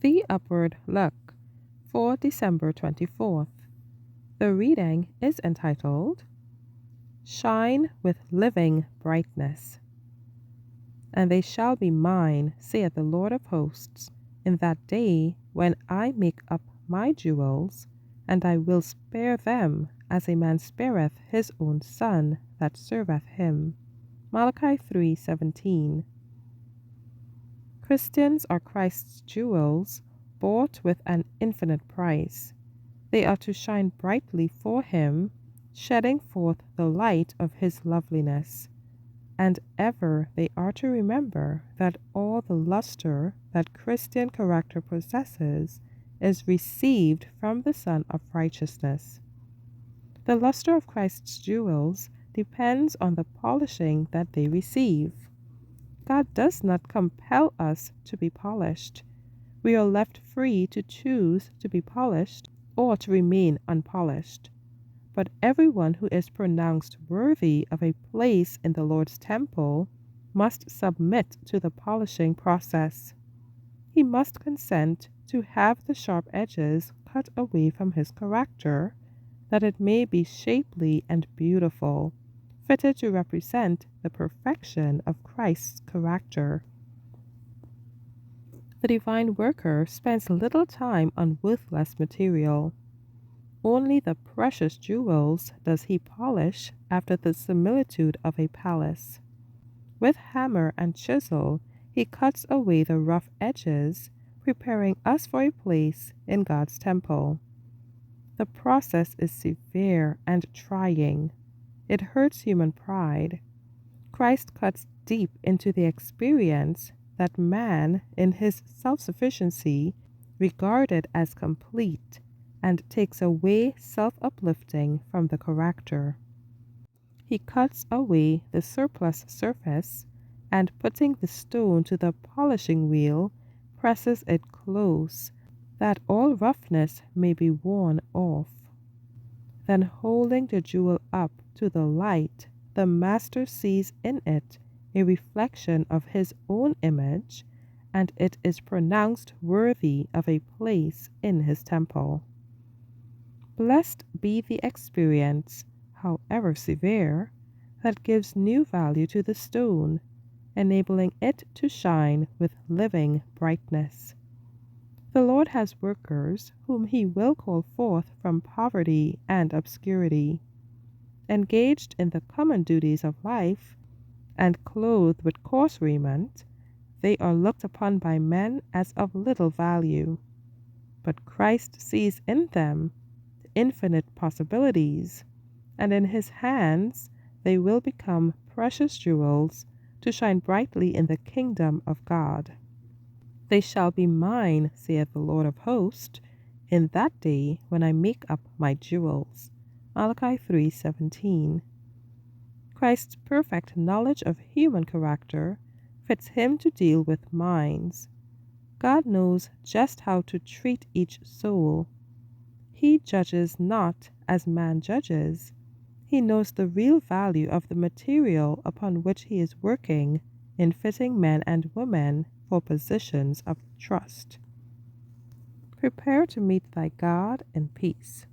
The Upward Look for December 24th. The reading is entitled, Shine with Living Brightness. And they shall be mine, saith the Lord of hosts, in that day when I make up my jewels, and I will spare them as a man spareth his own son that serveth him. Malachi 3:17. Christians are Christ's jewels, bought with an infinite price. They are to shine brightly for him, shedding forth the light of his loveliness. And ever they are to remember that all the luster that Christian character possesses is received from the Sun of Righteousness. The luster of Christ's jewels depends on the polishing that they receive. God does not compel us to be polished. We are left free to choose to be polished or to remain unpolished. But everyone who is pronounced worthy of a place in the Lord's temple must submit to the polishing process. He must consent to have the sharp edges cut away from his character, that it may be shapely and beautiful, fitted to represent the perfection of Christ's character. The divine worker spends little time on worthless material. Only the precious jewels does he polish after the similitude of a palace. With hammer and chisel he cuts away the rough edges, preparing us for a place in God's temple. The process is severe and trying. It hurts human pride. Christ cuts deep into the experience that man, in his self-sufficiency, regarded as complete, and takes away self-uplifting from the character. He cuts away the surplus surface, and putting the stone to the polishing wheel, presses it close, that all roughness may be worn off. Then holding the jewel up to the light, the master sees in it a reflection of his own image, and it is pronounced worthy of a place in his temple. Blessed be the experience, however severe, that gives new value to the stone, enabling it to shine with living brightness. The Lord has workers whom he will call forth from poverty and obscurity. Engaged in the common duties of life, and clothed with coarse raiment, they are looked upon by men as of little value. But Christ sees in them the infinite possibilities, and in his hands they will become precious jewels to shine brightly in the kingdom of God. They shall be mine, saith the Lord of hosts, in that day when I make up my jewels. Malachi 3:17. Christ's perfect knowledge of human character fits him to deal with minds. God knows just how to treat each soul. He judges not as man judges. He knows the real value of the material upon which he is working in fitting men and women for positions of trust. Prepare to meet thy God in peace.